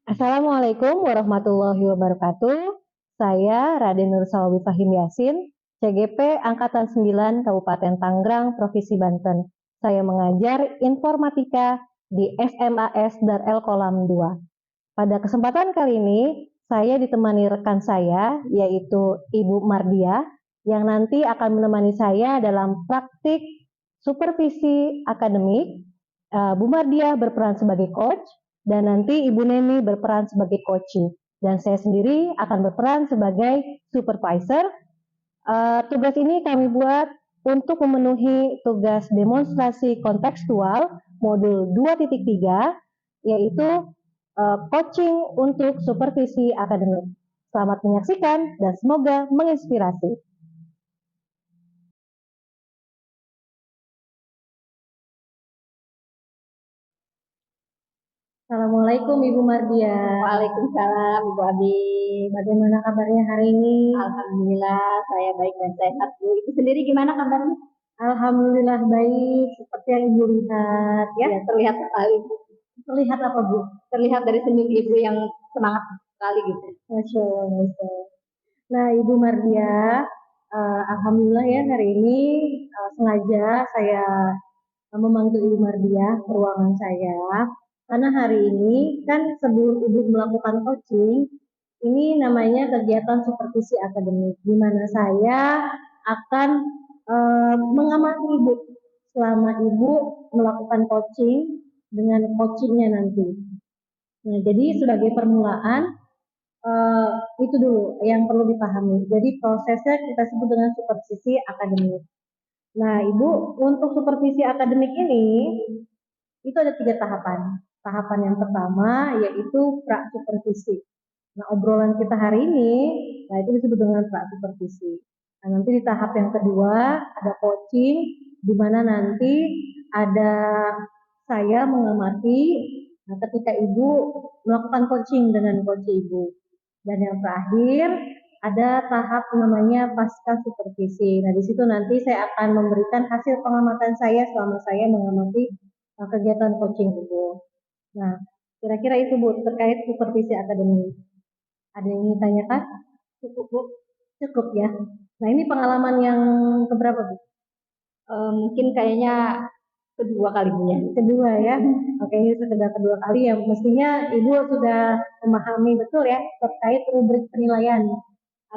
Assalamualaikum warahmatullahi wabarakatuh. Saya Raden Nur Salawi Fahim Yasin, CGP Angkatan 9 Kabupaten Tangerang, Provinsi Banten. Saya mengajar informatika di SMAS Darel Kolam 2. Pada kesempatan kali ini, saya ditemani rekan saya, yaitu Ibu Mardia, yang nanti akan menemani saya dalam praktik supervisi akademik. Bu Mardia berperan sebagai coach, dan nanti Ibu Neni berperan sebagai coaching. Dan saya sendiri akan berperan sebagai supervisor. Tugas ini kami buat untuk memenuhi tugas demonstrasi kontekstual modul 2.3, yaitu coaching untuk supervisi akademik. Selamat menyaksikan dan semoga menginspirasi. Assalamualaikum Ibu Mardia. Waalaikumsalam Ibu Abi. Bagaimana kabarnya hari ini? Alhamdulillah saya baik dan sehat. Ibu sendiri gimana kabarnya? Alhamdulillah baik, seperti yang Ibu lihat ya. Ya, terlihat sekali. Terlihat apa Bu? Terlihat dari senyum Ibu yang semangat sekali gitu. Masya Allah, Masya Allah. Nah Ibu Mardia, Alhamdulillah ya hari ini sengaja saya memanggil Ibu Mardia ke ruangan saya. Karena hari ini kan sebelum Ibu melakukan coaching, ini namanya kegiatan supervisi akademik, di mana saya akan mengamati Ibu selama Ibu melakukan coaching dengan coachingnya nanti. Nah, jadi sebagai permulaan, itu dulu yang perlu dipahami. Jadi prosesnya kita sebut dengan supervisi akademik. Nah, Ibu, untuk supervisi akademik ini, itu ada 3 tahapan. Tahapan yang pertama yaitu pra-supervisi. Nah, obrolan kita hari ini, nah itu disebut dengan pra-supervisi. Nah, nanti di tahap yang kedua ada coaching, di mana nanti ada saya mengamati ketika Ibu melakukan coaching dengan coach Ibu. Dan yang terakhir ada tahap namanya pasca supervisi. Nah, di situ nanti saya akan memberikan hasil pengamatan saya selama saya mengamati kegiatan coaching Ibu. Nah, kira-kira itu Bu terkait supervisi akademik. Ada yang ingin ditanyakan? Cukup Bu? Cukup ya. Nah, ini pengalaman yang keberapa Bu? Mungkin kayaknya kedua kalinya. Kedua ya. Oke, ini sudah kedua kali ya. Mestinya Ibu sudah memahami betul ya terkait rubrik penilaian.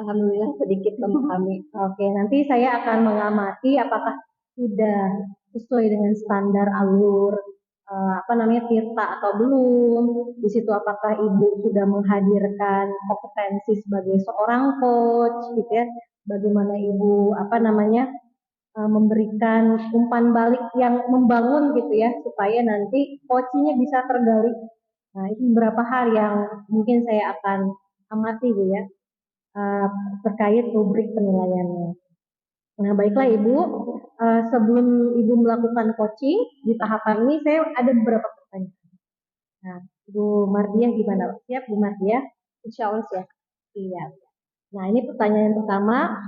Alhamdulillah sedikit memahami. Oke, nanti saya akan mengamati apakah sudah sesuai dengan standar alur tirta atau belum. Di situ apakah Ibu sudah menghadirkan kompetensi sebagai seorang coach gitu ya. Bagaimana Ibu memberikan umpan balik yang membangun gitu ya supaya nanti coachingnya bisa tergali. Nah, itu beberapa hal yang mungkin saya akan amati Bu ya terkait rubrik penilaiannya. Nah, baiklah Ibu, sebelum Ibu melakukan coaching di tahapan ini saya ada beberapa pertanyaan. Nah, Bu Mardia gimana? Siap Bu Mardia? Insya Allah siap. Iya. Nah, ini pertanyaan pertama.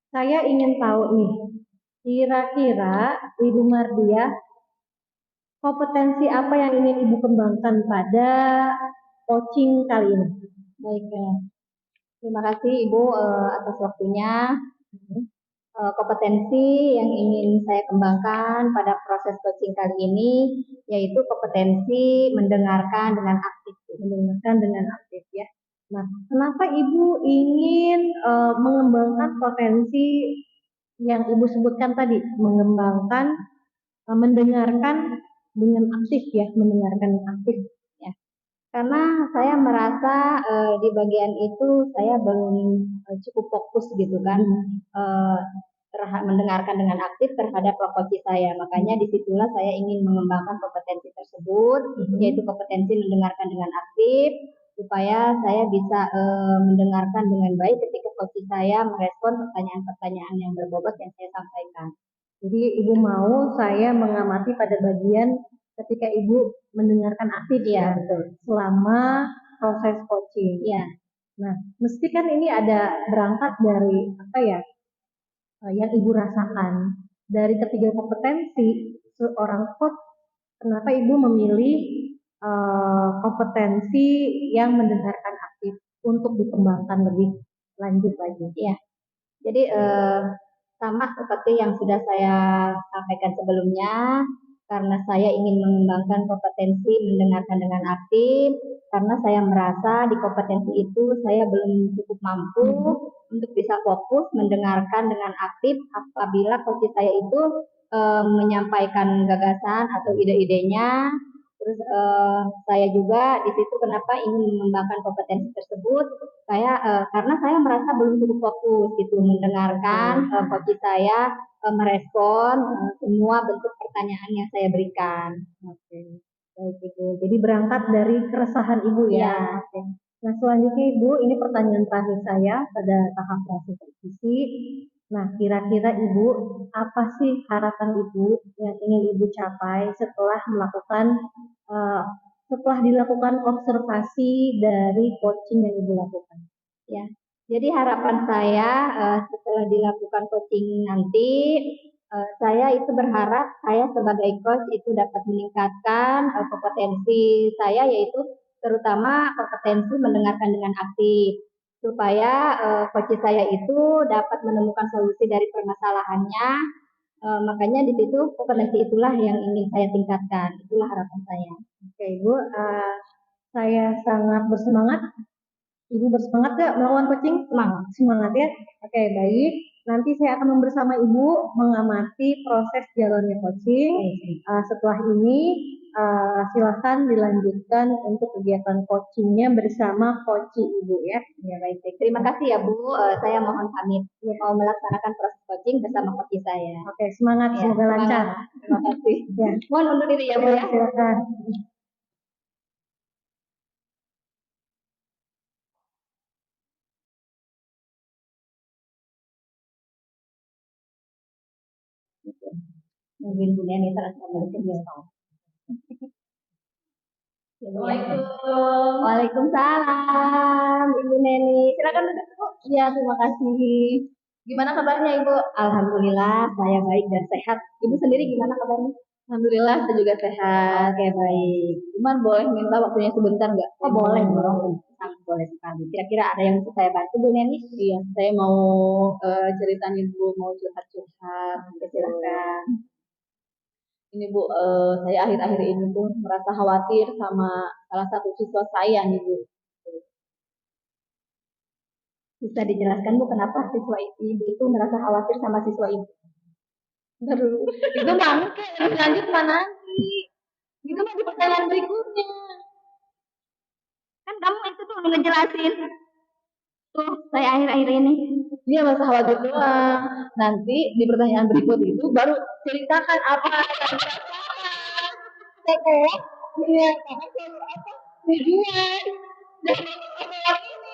Saya ingin tahu nih, kira-kira Ibu Mardia kompetensi apa yang ingin Ibu kembangkan pada coaching kali ini? Baik, terima kasih Ibu atas waktunya. Kompetensi yang ingin saya kembangkan pada proses coaching kali ini yaitu kompetensi mendengarkan dengan aktif. Mendengarkan dengan aktif ya. Nah, kenapa Ibu ingin mengembangkan potensi yang Ibu sebutkan tadi, mengembangkan mendengarkan dengan aktif ya, mendengarkan aktif ya. Karena saya merasa di bagian itu saya belum cukup fokus gitu kan mendengarkan dengan aktif terhadap coach saya. Makanya disitulah saya ingin mengembangkan kompetensi tersebut, yaitu kompetensi mendengarkan dengan aktif supaya saya bisa mendengarkan dengan baik ketika coach saya merespon pertanyaan-pertanyaan yang berbobot yang saya sampaikan. Jadi Ibu mau saya mengamati pada bagian ketika Ibu mendengarkan aktif ya, betul. Selama proses coaching. Ya. Nah, mesti kan ini ada berangkat dari apa ya yang Ibu rasakan dari ketiga kompetensi seorang coach. Kenapa Ibu memilih kompetensi yang mendengarkan aktif untuk dikembangkan lebih lanjut lagi. Iya. Jadi sama seperti yang sudah saya sampaikan sebelumnya, karena saya ingin mengembangkan kompetensi mendengarkan dengan aktif, karena saya merasa di kompetensi itu saya belum cukup mampu untuk bisa fokus mendengarkan dengan aktif apabila coach saya itu menyampaikan gagasan atau ide-idenya. Terus saya juga di situ kenapa ingin mengembangkan kompetensi tersebut, karena saya merasa belum cukup fokus gitu mendengarkan coach saya merespon semua bentuk pertanyaan yang saya berikan. Oke, baik Ibu. Jadi berangkat dari keresahan Ibu ya. Ya. Oke. Nah selanjutnya Ibu, ini pertanyaan terakhir saya pada tahap proses revisi. Nah kira-kira Ibu, apa sih harapan Ibu yang ingin Ibu capai setelah dilakukan observasi dari coaching yang Ibu lakukan? Ya, jadi harapan saya setelah dilakukan coaching nanti, saya itu berharap saya sebagai coach itu dapat meningkatkan kompetensi saya, yaitu terutama kompetensi mendengarkan dengan aktif, supaya coach saya itu dapat menemukan solusi dari permasalahannya. Makanya di situ kompetensi itulah yang ingin saya tingkatkan, itulah harapan saya. Oke Ibu, saya sangat bersemangat. Ibu bersemangat gak melakukan coaching? Semangat. Semangat ya. Oke, baik. Nanti saya akan bersama Ibu mengamati proses jalannya coaching. Setelah ini silakan dilanjutkan untuk kegiatan coachingnya bersama coach Ibu ya. Ya baik. Terima kasih ya Bu. Saya mohon pamit mau melaksanakan proses coaching bersama coach saya. Oke, semangat. Ya, Semoga lancar. Terima kasih. Ya. Mohon undur diri ya Bu ya. Silakan. Mungkin Bu Neni terus kembali ke Biostop. Waalaikumsalam Ibu Neni. Silakan duduk Bu. Ya, terima kasih. Gimana kabarnya Ibu? Alhamdulillah saya baik dan sehat. Ibu sendiri gimana kabarnya? Alhamdulillah saya juga sehat. Oke baik. Cuman boleh minta waktunya sebentar nggak? Oh boleh dong. Sangat boleh sekali. Kira-kira ada yang bisa saya bantu Bu Neni? Iya, saya mau ceritain Ibu, mau curhat-curhat. Silakan. Ini Bu, saya akhir-akhir ini tuh merasa khawatir sama salah satu siswa saya nih Bu. Bisa dijelaskan Bu kenapa siswa Ibu itu merasa khawatir sama siswa Ibu? Aduh, itu bangke, lebih lanjut mana nanti? Itu mah di pertanyaan berikutnya. Kan kamu itu tuh ngejelasin. Tuh, saya akhir-akhir ini. Dia merasa khawatir doang. Nanti di pertanyaan berikut itu baru ceritakan apa yang dirasakan. Setelah dia katakan apa tujuan dari obrolan ini.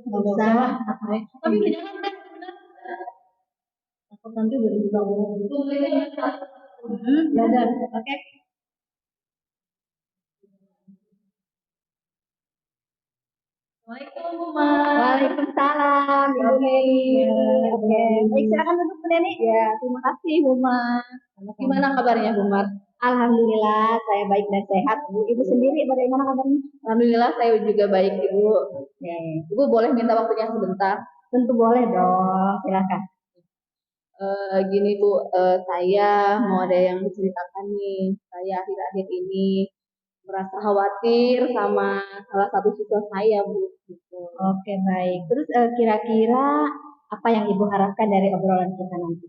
Nggak usah. Tapi jangan kan aku nanti udah dibangun itu ya udah oke. Assalamualaikum Bu Mas. Waalaikumsalam Ibu Neni. Oke. Baik silakan duduk Bu Neni. Ya terima kasih Bu Mas. Gimana kabarnya Bu Mas? Alhamdulillah saya baik dan sehat Bu. Ibu sendiri bagaimana kabarnya? Alhamdulillah saya juga baik Ibu. Oke. Ibu boleh minta waktunya sebentar? Tentu boleh dong. Silakan. Gini Bu, saya mau ada yang diceritakan nih. Saya akhir-akhir ini merasa khawatir sama salah satu siswa saya Bu. Gitu. Oke baik. Terus kira-kira apa yang Ibu harapkan dari obrolan kita nanti?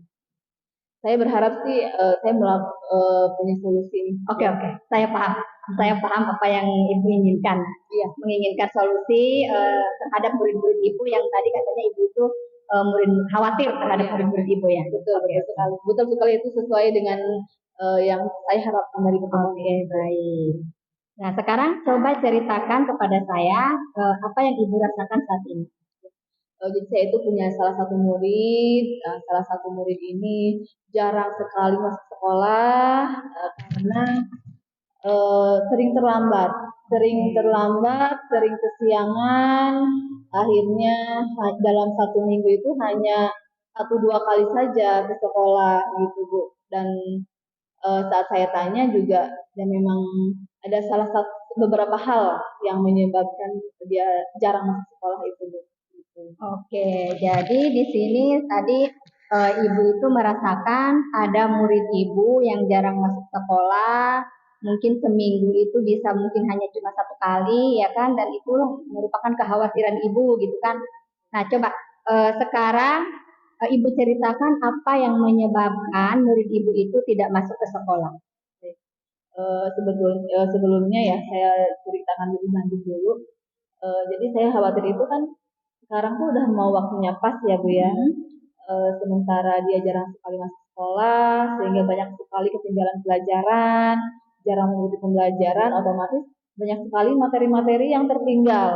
Saya berharap sih saya punya solusi. Oke. Saya paham. Saya paham apa yang Ibu inginkan. Iya. Menginginkan solusi terhadap murid-murid Ibu yang tadi katanya Ibu itu murid khawatir terhadap murid-murid Ibu ya. Betul sekali. Betul sekali itu sesuai dengan yang saya harapkan dari pertemuan. Oke baik. Nah sekarang coba ceritakan kepada saya apa yang Ibu rasakan saat ini. Jadi saya itu punya salah satu murid. Salah satu murid ini jarang sekali masuk sekolah karena sering terlambat sering terlambat, sering kesiangan, akhirnya dalam 1 minggu itu hanya 1-2 kali saja ke sekolah gitu Bu. Dan saat saya tanya juga, dan memang ada salah satu beberapa hal yang menyebabkan dia jarang masuk sekolah itu Bu. Gitu. Oke, jadi di sini tadi ibu itu merasakan ada murid ibu yang jarang masuk sekolah, mungkin seminggu itu bisa mungkin hanya cuma 1 kali ya kan, dan itu merupakan kekhawatiran ibu gitu kan. Nah coba sekarang ibu ceritakan apa yang menyebabkan murid ibu itu tidak masuk ke sekolah. Sebelumnya ya saya ceritakan lebih lanjut dulu. Jadi saya khawatir itu kan sekarang tuh udah mau waktunya pas ya Bu ya. Sementara dia jarang sekali masuk sekolah, sehingga banyak sekali ketinggalan pelajaran, jarang mengikuti pembelajaran, otomatis banyak sekali materi-materi yang tertinggal.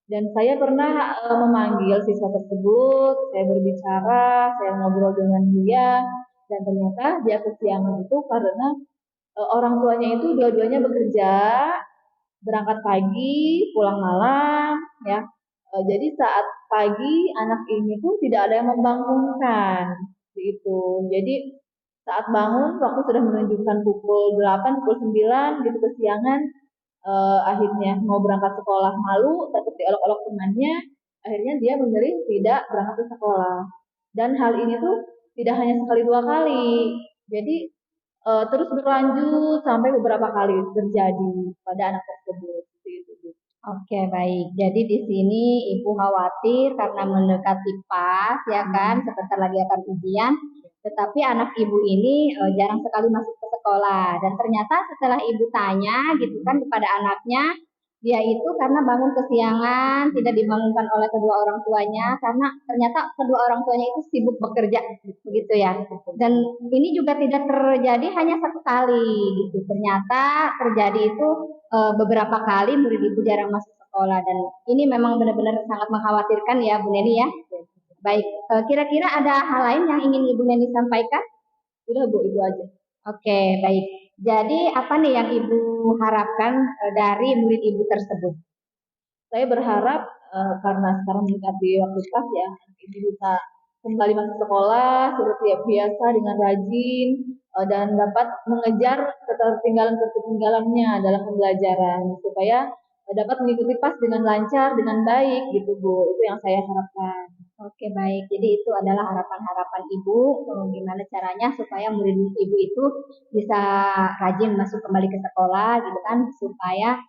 Dan saya pernah memanggil siswa tersebut, saya berbicara, saya ngobrol dengan dia, dan ternyata dia kesiangan itu karena orang tuanya itu dua-duanya bekerja, berangkat pagi, pulang malam, ya. Jadi saat pagi anak ini tuh tidak ada yang membangunkan, gitu. Jadi saat bangun waktu sudah menunjukkan pukul 8, pukul 9, gitu kesiangan, akhirnya mau berangkat sekolah malu, takut diolok-olok temannya, akhirnya dia memilih tidak berangkat ke sekolah. Dan hal ini tuh tidak hanya sekali 2 kali, jadi terus berlanjut sampai beberapa kali terjadi pada anak tersebut. Gitu. Oke, baik. Jadi di sini Ibu khawatir karena mendekati pas, ya kan, sebentar lagi akan ujian, tetapi anak Ibu ini jarang sekali masuk ke sekolah. Dan ternyata setelah Ibu tanya gitu kan kepada anaknya, dia itu karena bangun kesiangan, tidak dibangunkan oleh kedua orang tuanya, karena ternyata kedua orang tuanya itu sibuk bekerja, begitu ya. Dan ini juga tidak terjadi hanya 1 kali, gitu. Ternyata terjadi itu beberapa kali murid ibu jarang masuk sekolah, dan ini memang benar-benar sangat mengkhawatirkan ya Bu Neni ya. Baik, kira-kira ada hal lain yang ingin Ibu Neni sampaikan? Udah Bu, itu aja. Oke, baik. Jadi apa nih yang Ibu harapkan dari murid Ibu tersebut? Saya berharap karena sekarang mendekati waktu pas ya, Ibu bisa kembali masuk sekolah seperti biasa dengan rajin dan dapat mengejar ketertinggalan-ketertinggalannya dalam pembelajaran supaya dapat mengikuti pas dengan lancar, dengan baik gitu Bu. Itu yang saya harapkan. Oke, baik. Jadi itu adalah harapan-harapan Ibu, gimana caranya supaya murid Ibu itu bisa rajin masuk kembali ke sekolah gitu kan, supaya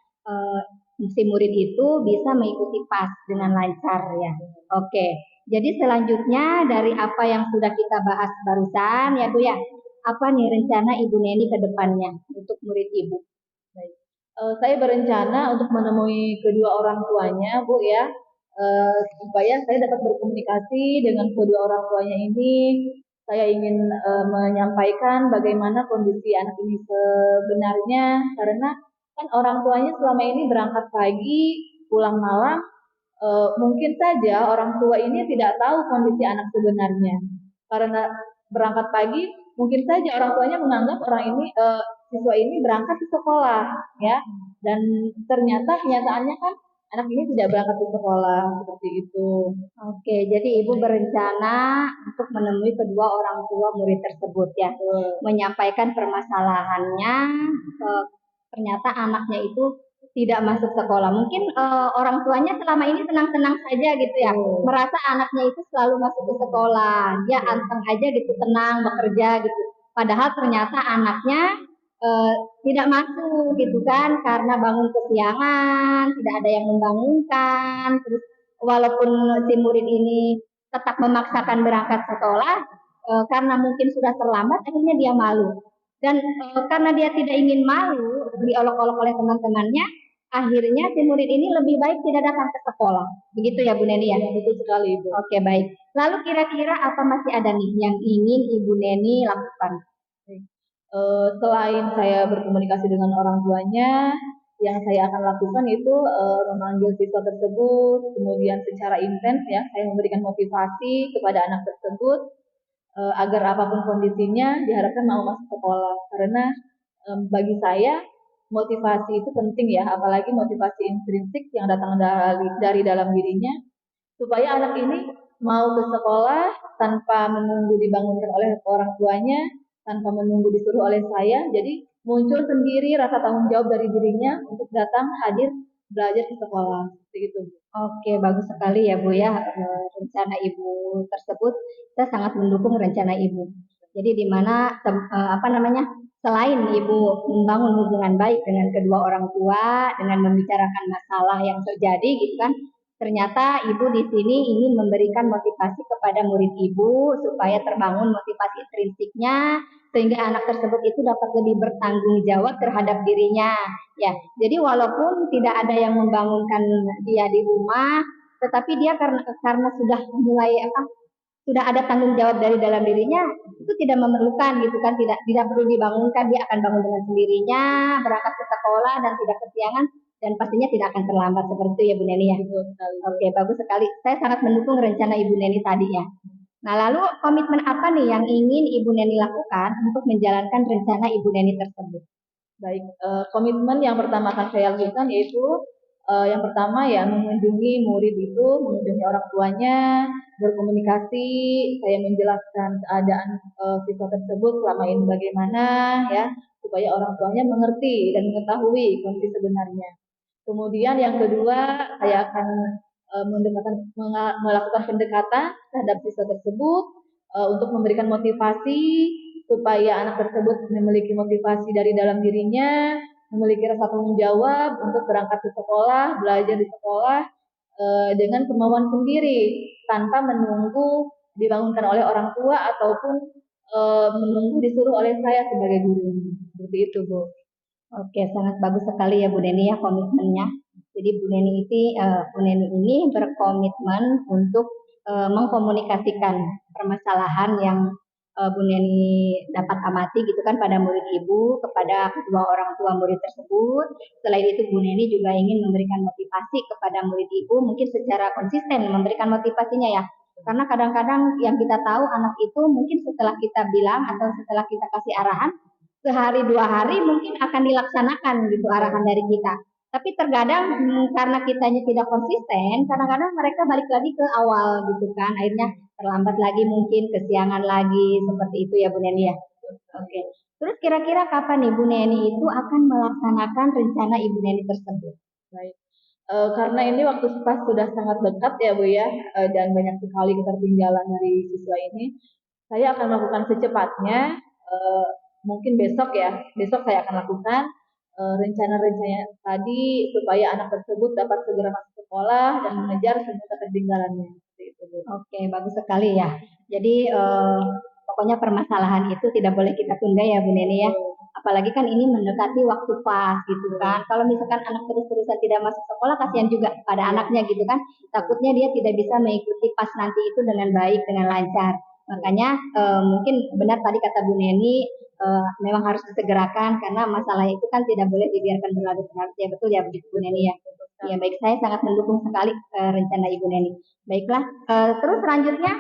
si murid itu bisa mengikuti pas dengan lancar ya. Oke. Jadi selanjutnya dari apa yang sudah kita bahas barusan ya Bu ya, apa nih rencana Ibu Neni ke depannya untuk murid Ibu? Baik. Saya berencana untuk menemui kedua orang tuanya Bu ya, supaya saya dapat berkomunikasi dengan kedua orang tuanya ini. Saya ingin menyampaikan bagaimana kondisi anak ini sebenarnya, karena kan orang tuanya selama ini berangkat pagi, pulang malam, mungkin saja orang tua ini tidak tahu kondisi anak sebenarnya. Karena berangkat pagi, mungkin saja orang tuanya menganggap orang ini siswa ini berangkat ke sekolah, ya. Dan ternyata kenyataannya kan anak ini tidak berangkat ke sekolah seperti itu. Oke, jadi Ibu berencana untuk menemui kedua orang tua murid tersebut ya, menyampaikan permasalahannya. Ternyata anaknya itu tidak masuk sekolah. Mungkin orang tuanya selama ini senang-senang saja gitu ya, merasa anaknya itu selalu masuk ke sekolah, dia anteng aja gitu, tenang bekerja gitu. Padahal ternyata anaknya tidak masuk gitu kan, karena bangun kesiangan, tidak ada yang membangunkan. Terus walaupun si murid ini tetap memaksakan berangkat sekolah, karena mungkin sudah terlambat, akhirnya dia malu. Dan karena dia tidak ingin malu diolok-olok oleh teman-temannya, akhirnya si murid ini lebih baik tidak datang ke sekolah. Begitu ya Bu Neni ya? Betul sekali Ibu. Oke, baik. Lalu kira-kira apa masih ada nih yang ingin Ibu Neni lakukan? Selain saya berkomunikasi dengan orang tuanya, yang saya akan lakukan itu memanggil siswa tersebut, kemudian secara intens ya, saya memberikan motivasi kepada anak tersebut agar apapun kondisinya diharapkan mau masuk sekolah. Karena bagi saya motivasi itu penting ya, apalagi motivasi intrinsik yang datang dari dalam dirinya, supaya anak ini mau ke sekolah tanpa menunggu dibangunkan oleh orang tuanya, tanpa menunggu disuruh oleh saya. Jadi muncul sendiri rasa tanggung jawab dari dirinya untuk datang hadir belajar ke sekolah. Seperti itu. Oke, bagus sekali ya Bu ya, rencana Ibu tersebut. Saya sangat mendukung rencana Ibu. Jadi di mana apa namanya, selain Ibu membangun hubungan baik dengan kedua orang tua, dengan membicarakan masalah yang terjadi gitu kan, ternyata Ibu di sini ingin memberikan motivasi kepada murid Ibu supaya terbangun motivasi intrinsiknya, sehingga anak tersebut itu dapat lebih bertanggung jawab terhadap dirinya. Ya, jadi walaupun tidak ada yang membangunkan dia di rumah, tetapi dia karena sudah mulai apa, sudah ada tanggung jawab dari dalam dirinya, itu tidak memerlukan gitu kan, tidak perlu dibangunkan, dia akan bangun dengan sendirinya, berangkat ke sekolah dan tidak kesiangan dan pastinya tidak akan terlambat seperti itu ya Bu Neni ya. Oke, bagus sekali. Saya sangat mendukung rencana Ibu Neni tadi ya. Nah, lalu komitmen apa nih yang ingin Ibu Neni lakukan untuk menjalankan rencana Ibu Neni tersebut? Baik, komitmen yang pertama akan saya lakukan yaitu yang pertama ya mengunjungi murid itu, mengunjungi orang tuanya, berkomunikasi, saya menjelaskan keadaan siswa tersebut selama ini bagaimana ya, supaya orang tuanya mengerti dan mengetahui kondisi sebenarnya. Kemudian yang kedua, saya akan melakukan pendekatan terhadap siswa tersebut untuk memberikan motivasi supaya anak tersebut memiliki motivasi dari dalam dirinya, memiliki rasa tanggung jawab untuk berangkat ke sekolah, belajar di sekolah dengan kemauan sendiri tanpa menunggu dibangunkan oleh orang tua ataupun menunggu disuruh oleh saya sebagai guru. Seperti itu, Bu. Oke, sangat bagus sekali ya Bu Neni ya komitmennya. Jadi Bu Neni ini berkomitmen untuk mengkomunikasikan permasalahan yang Bu Neni dapat amati gitu kan pada murid Ibu, kepada kedua orang tua murid tersebut. Selain itu Bu Neni juga ingin memberikan motivasi kepada murid Ibu, mungkin secara konsisten memberikan motivasinya ya. Karena kadang-kadang yang kita tahu anak itu mungkin setelah kita bilang atau setelah kita kasih arahan, sehari dua hari mungkin akan dilaksanakan gitu arahan dari kita. Tapi terkadang karena kitanya tidak konsisten, kadang-kadang mereka balik lagi ke awal gitu kan. Akhirnya terlambat lagi mungkin, kesiangan lagi, seperti itu ya Bu Neni ya. Oke. Terus kira-kira kapan nih Bu Neni itu akan melaksanakan rencana Ibu Neni tersebut? Baik. Karena ini waktu pas sudah sangat dekat ya Bu ya, dan banyak sekali ketertinggalan dari siswa ini, saya akan melakukan secepatnya, mungkin besok ya, besok saya akan lakukan rencana-rencana tadi supaya anak tersebut dapat segera masuk sekolah dan mengejar semua ketertinggalannya. Seperti itu, Bu. Oke, bagus sekali ya. Jadi pokoknya permasalahan itu tidak boleh kita tunda ya Bu Neni ya. Apalagi kan ini mendekati waktu pas gitu kan. Kalau misalkan anak terus-terusan tidak masuk sekolah, kasihan juga pada anaknya gitu kan. Takutnya dia tidak bisa mengikuti pas nanti itu dengan baik, dengan lancar. Makanya mungkin benar tadi kata Bu Neni, memang harus disegerakan karena masalah itu kan tidak boleh dibiarkan berlarut-larut ya, betul ya begitu Bu Neni ya. Ya baik, saya sangat mendukung sekali rencana Ibu Neni. Baiklah, terus selanjutnya,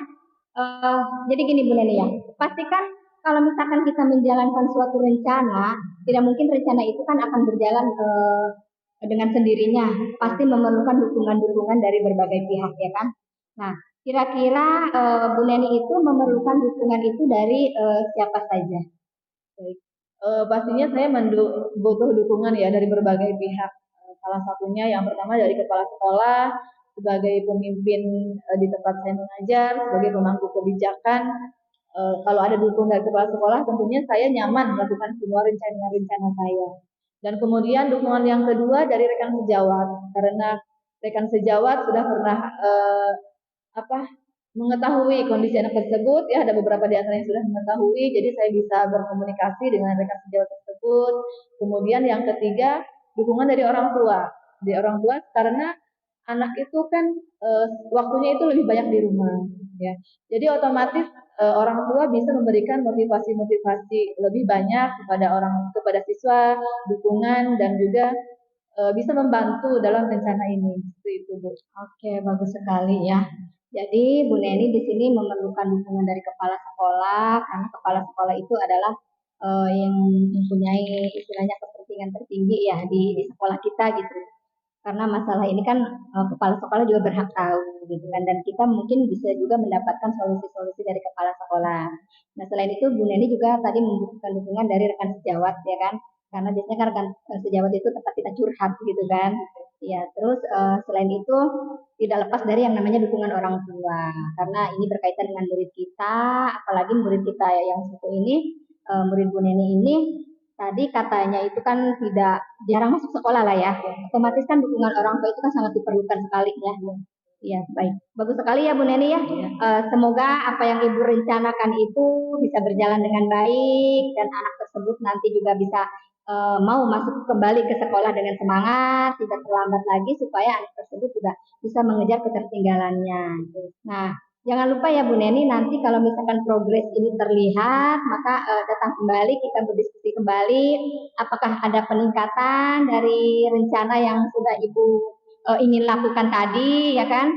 jadi gini Bu Neni ya, pastikan kalau misalkan kita menjalankan suatu rencana, tidak mungkin rencana itu kan akan berjalan dengan sendirinya, pasti memerlukan dukungan-dukungan dari berbagai pihak ya kan. Nah, kira-kira Bu Neni itu memerlukan dukungan itu dari siapa saja? Baik. Pastinya saya butuh dukungan ya dari berbagai pihak. Salah satunya yang pertama dari kepala sekolah sebagai pemimpin di tempat saya mengajar, sebagai pemangku kebijakan. Kalau ada dukungan dari kepala sekolah, tentunya saya nyaman melakukan semua rencana-rencana saya. Dan kemudian dukungan yang kedua dari rekan sejawat, karena rekan sejawat sudah pernah apa mengetahui kondisi anak tersebut ya, ada beberapa di antara yang sudah mengetahui, jadi saya bisa berkomunikasi dengan rekan sejawat tersebut. Kemudian yang ketiga dukungan dari orang tua karena anak itu kan waktunya itu lebih banyak di rumah ya, jadi otomatis orang tua bisa memberikan motivasi-motivasi lebih banyak kepada siswa, dukungan dan juga bisa membantu dalam rencana ini. Seperti itu Bu. Oke, bagus sekali ya. Jadi Bu Neni di sini memerlukan dukungan dari kepala sekolah karena kepala sekolah itu adalah yang mempunyai istilahnya kepentingan tertinggi ya di sekolah kita gitu. Karena masalah ini kan kepala sekolah juga berhak tahu gitu kan, dan kita mungkin bisa juga mendapatkan solusi-solusi dari kepala sekolah. Nah selain itu Bu Neni juga tadi membutuhkan dukungan dari rekan sejawat ya kan, karena biasanya kan rekan sejawat itu tempat kita curhat gitu kan. Ya terus selain itu tidak lepas dari yang namanya dukungan orang tua, karena ini berkaitan dengan murid kita, apalagi murid kita yang satu ini, murid Bu Neni ini tadi katanya itu kan tidak jarang masuk sekolah lah ya. Otomatis kan dukungan orang tua itu kan sangat diperlukan sekali ya. Iya, baik. Bagus sekali ya Bu Neni ya. Semoga apa yang Ibu rencanakan itu bisa berjalan dengan baik dan anak tersebut nanti juga bisa mau masuk kembali ke sekolah dengan semangat, tidak terlambat lagi supaya anak tersebut juga bisa mengejar ketertinggalannya. Nah, jangan lupa ya Bu Neni, nanti kalau misalkan progres ini terlihat, maka datang kembali, kita berdiskusi kembali, apakah ada peningkatan dari rencana yang sudah Ibu ingin lakukan tadi, ya kan?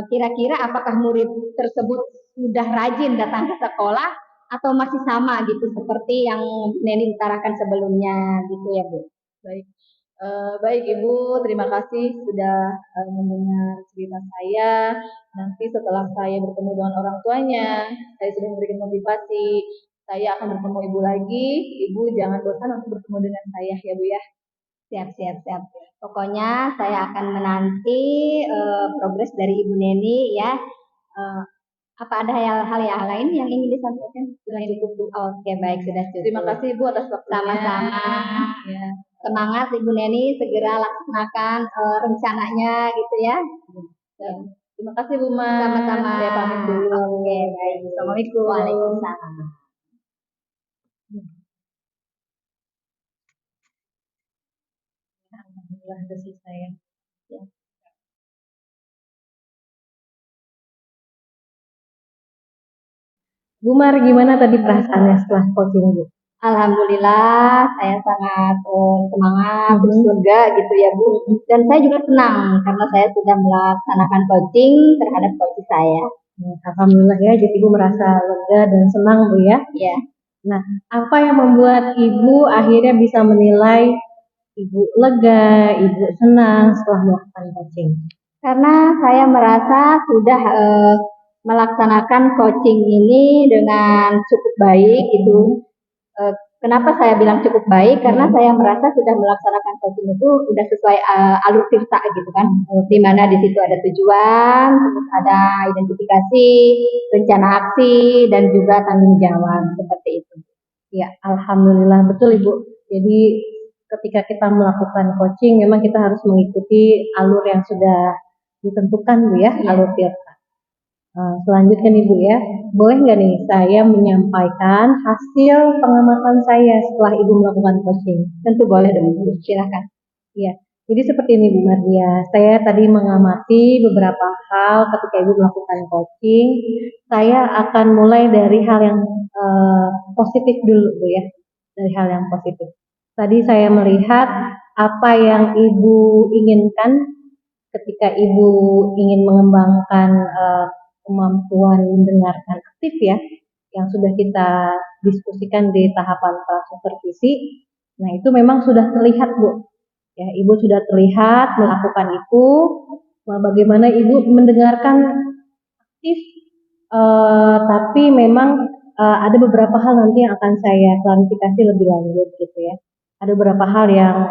Kira-kira apakah murid tersebut sudah rajin datang ke sekolah atau masih sama gitu seperti yang Neni utarakan sebelumnya gitu ya Bu? Baik. Baik Ibu, terima kasih sudah mendengar cerita saya. Nanti setelah saya bertemu dengan orang tuanya, saya sudah memberikan motivasi, saya akan bertemu Ibu lagi. Ibu jangan bosan untuk bertemu dengan saya ya Bu ya. Siap, siap, siap. Pokoknya saya akan menanti progres dari Ibu Neni ya. Uh, apa ada hal-hal yang lain yang ingin disampaikan? Sudah cukup Bu. Oke, baik, sudah cukup. Terima kasih Ibu atas waktunya. Sama-sama. Ya. Semangat Ibu Neni, segera laksanakan rencananya gitu ya. Terima kasih Bu Ma. Sama-sama. Saya pamit dulu. Oke, baik. Assalamualaikum. Waalaikumsalam. Alhamdulillah sudah selesai ya. Bu Mar, gimana tadi perasaannya setelah coaching Bu? Alhamdulillah, saya sangat semangat, bersurga gitu ya Bu. Dan saya juga senang karena saya sudah melaksanakan coaching terhadap coach saya. Alhamdulillah ya, jadi Ibu merasa lega dan senang Bu ya. Iya. Nah, apa yang membuat Ibu akhirnya bisa menilai Ibu lega, Ibu senang setelah melakukan coaching? Karena saya merasa sudah melaksanakan coaching ini dengan cukup baik gitu. Kenapa saya bilang cukup baik? Karena saya merasa sudah melaksanakan coaching itu sudah sesuai alur tirta gitu kan, di mana di situ ada tujuan, terus ada identifikasi, rencana aksi, dan juga tanggung jawab seperti itu. Ya, alhamdulillah betul Ibu. Jadi ketika kita melakukan coaching, memang kita harus mengikuti alur yang sudah ditentukan Bu ya, alur tirta. Selanjutnya nih Bu ya, boleh nggak nih saya menyampaikan hasil pengamatan saya setelah Ibu melakukan coaching? Tentu boleh dong Bu, silahkan. Ya, jadi seperti ini Bu Mardia, saya tadi mengamati beberapa hal ketika Ibu melakukan coaching. Saya akan mulai dari hal yang positif dulu Bu ya, dari hal yang positif. Tadi saya melihat apa yang Ibu inginkan ketika Ibu ingin mengembangkan kemampuan mendengarkan aktif ya, yang sudah kita diskusikan di tahapan supervisi. Nah itu memang sudah terlihat Bu, ya Ibu sudah terlihat melakukan itu. Bagaimana Ibu mendengarkan aktif, tapi memang ada beberapa hal nanti yang akan saya klarifikasi lebih lanjut gitu ya. Ada beberapa hal yang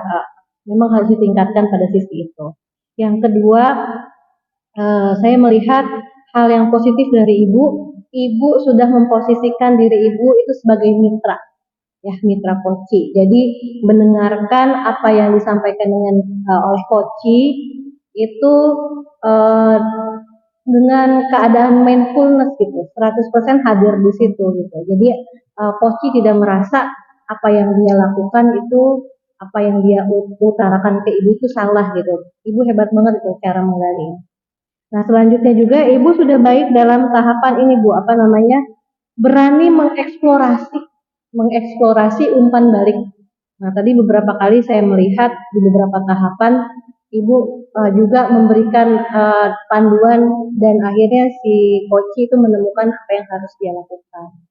memang harus ditingkatkan pada sisi itu. Yang kedua, saya melihat hal yang positif dari Ibu. Ibu sudah memposisikan diri Ibu itu sebagai mitra, ya mitra coachi. Jadi mendengarkan apa yang disampaikan oleh coachi itu dengan keadaan mindfulness gitu, 100% hadir di situ gitu. Jadi coachi tidak merasa apa yang dia lakukan itu, apa yang dia utarakan ke Ibu itu salah gitu. Ibu hebat banget itu cara menggali. Nah selanjutnya juga Ibu sudah baik dalam tahapan ini Bu, apa namanya, berani mengeksplorasi umpan balik. Nah tadi beberapa kali saya melihat di beberapa tahapan Ibu juga memberikan panduan dan akhirnya si coach itu menemukan apa yang harus dia lakukan.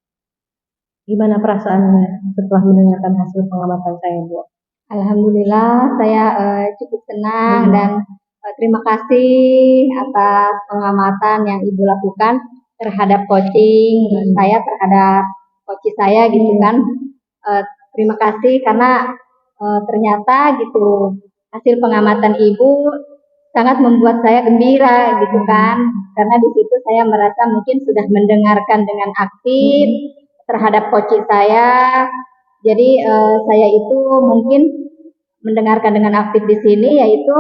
Gimana perasaannya setelah mendengarkan hasil pengamatan saya, Bu? Alhamdulillah saya cukup senang dan terima kasih atas pengamatan yang Ibu lakukan terhadap coaching saya, terhadap coach saya gitu kan. Terima kasih karena ternyata gitu hasil pengamatan Ibu sangat membuat saya gembira gitu kan, karena di situ saya merasa mungkin sudah mendengarkan dengan aktif terhadap coach saya. Jadi saya itu mungkin mendengarkan dengan aktif di sini, yaitu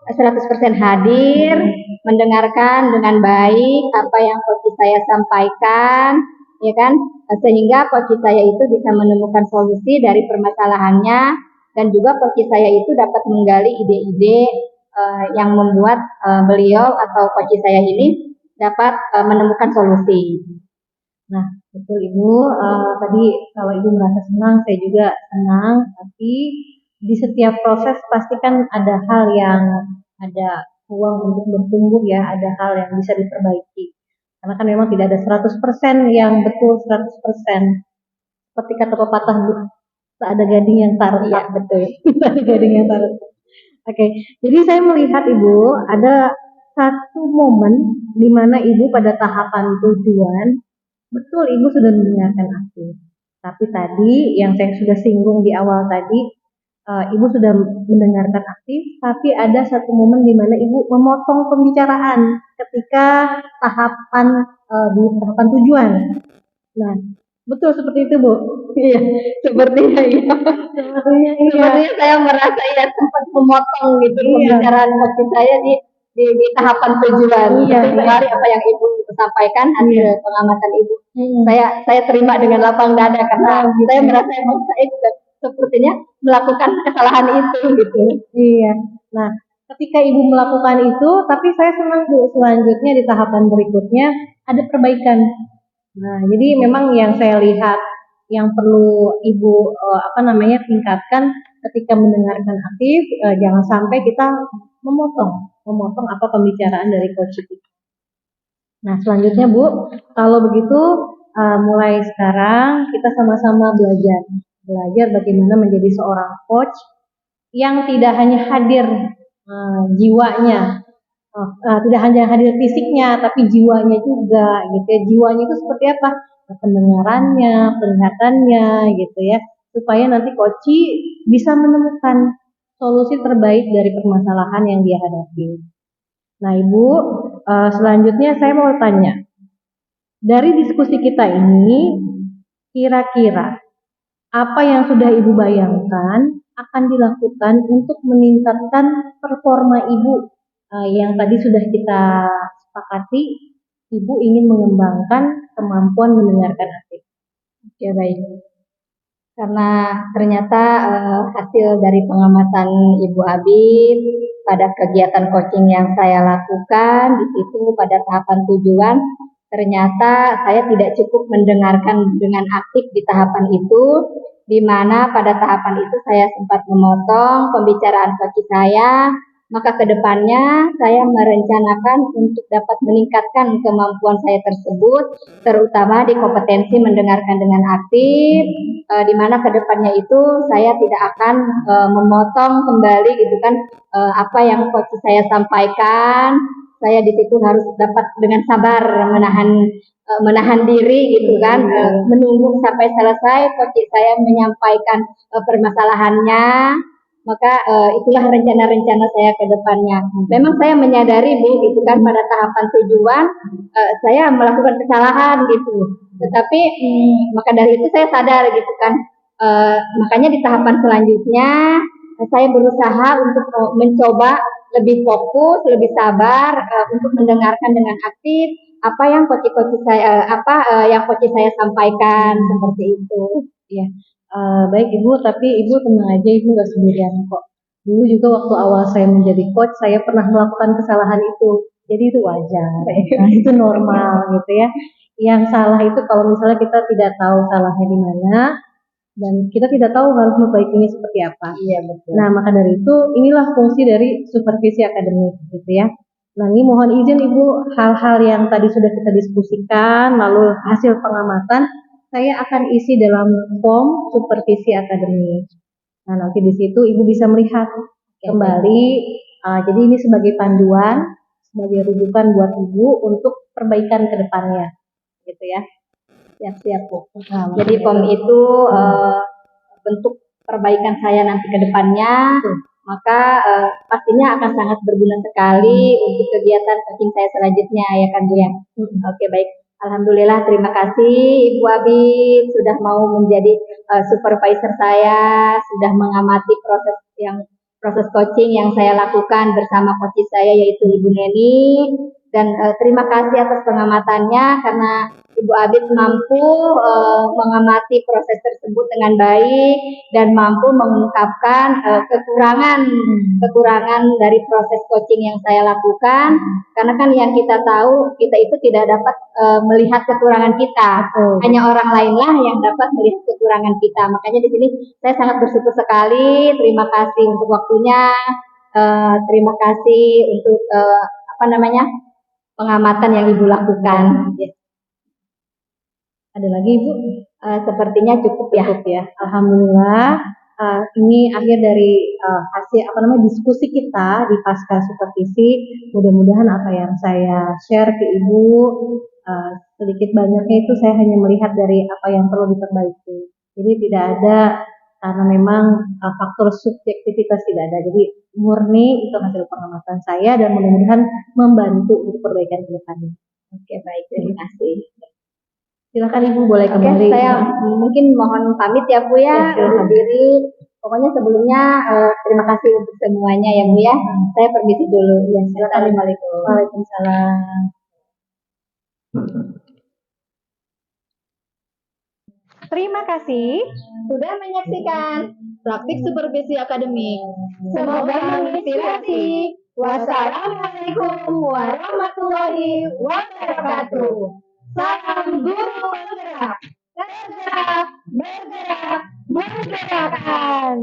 100% hadir, mendengarkan dengan baik apa yang coach saya sampaikan, ya kan, sehingga coach saya itu bisa menemukan solusi dari permasalahannya, dan juga coach saya itu dapat menggali ide-ide yang membuat beliau atau coach saya ini dapat menemukan solusi. Nah, betul Ibu. Tadi kalau Ibu merasa senang, saya juga senang. Tapi di setiap proses pasti kan ada hal yang ada ruang untuk bertumbuh ya, ada hal yang bisa diperbaiki. Karena kan memang tidak ada 100% yang betul 100%. Seperti kata pepatah, Bu, tak ada gading yang tak retak. Ya, betul. Tak ada gading yang tak retak. Oke, jadi saya melihat Ibu ada satu momen di mana Ibu pada tahapan tujuan, betul Ibu sudah mendengarkan aktif. Tapi tadi yang saya sudah singgung di awal tadi, Ibu sudah mendengarkan aktif, tapi ada satu momen di mana Ibu memotong pembicaraan ketika tahapan di tahapan tujuan. Nah, betul seperti itu, Bu. Iya, sepertinya iya. Sepertinya saya merasa ya sempat memotong gitu pembicaraan coach saya di tahapan tujuan. Iya. Dari apa yang Ibu sampaikan hasil pengamatan Ibu, saya terima dengan lapang dada karena saya merasa emang saya juga sepertinya melakukan kesalahan itu gitu. Iya. Nah, ketika Ibu melakukan itu, tapi saya senang Bu, selanjutnya di tahapan berikutnya ada perbaikan. Nah, jadi memang yang saya lihat yang perlu Ibu tingkatkan ketika mendengarkan aktif, jangan sampai kita memotong apa pembicaraan dari coach kita. Nah, selanjutnya Bu, kalau begitu mulai sekarang kita sama-sama belajar bagaimana menjadi seorang coach yang tidak hanya hadir jiwanya, tidak hanya hadir fisiknya, tapi jiwanya juga, gitu ya. Jiwanya itu seperti apa? Pendengarannya, penglihatannya, gitu ya, supaya nanti coach bisa menemukan solusi terbaik dari permasalahan yang dia hadapi. Nah, Ibu, selanjutnya saya mau tanya, dari diskusi kita ini, kira-kira apa yang sudah Ibu bayangkan akan dilakukan untuk meningkatkan performa Ibu yang tadi sudah kita sepakati, Ibu ingin mengembangkan kemampuan mendengarkan aktif. Ya baik. Karena ternyata hasil dari pengamatan Ibu Abid pada kegiatan coaching yang saya lakukan di situ pada tahapan tujuan, ternyata saya tidak cukup mendengarkan dengan aktif di tahapan itu, di mana pada tahapan itu saya sempat memotong pembicaraan coach saya. Maka kedepannya saya merencanakan untuk dapat meningkatkan kemampuan saya tersebut, terutama di kompetensi mendengarkan dengan aktif, di mana kedepannya itu saya tidak akan memotong kembali gitu kan apa yang coach saya sampaikan. Saya di situ harus dapat dengan sabar menahan diri gitu kan, menunggu sampai selesai coach saya menyampaikan permasalahannya. Maka itulah rencana-rencana saya ke depannya. Memang saya menyadari Bu, gitu kan, pada tahapan tujuan saya melakukan kesalahan gitu. Tetapi maka dari itu saya sadar gitu kan. Makanya di tahapan selanjutnya saya berusaha untuk mencoba lebih fokus, lebih sabar untuk mendengarkan dengan aktif apa yang coach saya yang coach saya sampaikan seperti itu. Ya. Baik Ibu, tapi Ibu tenang aja, Ibu nggak sendirian kok. Dulu juga waktu awal saya menjadi coach, saya pernah melakukan kesalahan itu. Jadi itu wajar, nah, itu normal gitu ya. Yang salah itu kalau misalnya kita tidak tahu salahnya di mana, dan kita tidak tahu harus memperbaikinya seperti apa. Iya betul. Nah, maka dari itu inilah fungsi dari supervisi akademik gitu ya. Nah, ini mohon izin Ibu, hal-hal yang tadi sudah kita diskusikan, lalu hasil pengamatan, saya akan isi dalam form supervisi akademik. Nah, nanti di situ Ibu bisa melihat kembali. Jadi ini sebagai panduan, sebagai rujukan buat Ibu untuk perbaikan ke depannya, gitu ya. Siap-siap Bu. Nah, Jadi POM itu bentuk perbaikan saya nanti ke depannya, maka pastinya akan sangat berguna sekali untuk kegiatan coaching saya selanjutnya ya kan Bu ya. Oke baik. Alhamdulillah, terima kasih Ibu Abi sudah mau menjadi supervisor saya, sudah mengamati proses coaching yang saya lakukan bersama coach saya yaitu Ibu Neni, dan terima kasih atas pengamatannya karena Ibu Abid mampu mengamati proses tersebut dengan baik dan mampu mengungkapkan kekurangan dari proses coaching yang saya lakukan, karena kan yang kita tahu kita itu tidak dapat melihat kekurangan kita, hanya orang lainlah yang dapat melihat kekurangan kita. Makanya di sini saya sangat bersyukur sekali. Terima kasih untuk waktunya, terima kasih untuk pengamatan yang Ibu lakukan. Ada lagi Ibu? Sepertinya cukup ya. Alhamdulillah. Ini akhir dari hasil diskusi kita di pasca supervisi. Mudah-mudahan apa yang saya share ke Ibu sedikit banyaknya itu saya hanya melihat dari apa yang perlu diperbaiki. Jadi tidak ada, karena memang faktor subjektivitas tidak ada. Jadi murni itu hasil pengamatan saya dan mudah-mudahan membantu untuk perbaikan ke depannya. Oke baik, terima kasih. Silakan Ibu boleh kembali. Saya mungkin mohon pamit ya Bu ya, undur diri. Pokoknya sebelumnya terima kasih untuk semuanya ya Bu ya. Saya permisi dulu. Ya, Assalamualaikum. Waalaikumsalam. Terima kasih sudah menyaksikan praktik supervisi akademik. Semoga menginspirasi. Wassalamualaikum warahmatullahi wabarakatuh. Salam guru bergerak, bergerak, bergerak, bergerakan.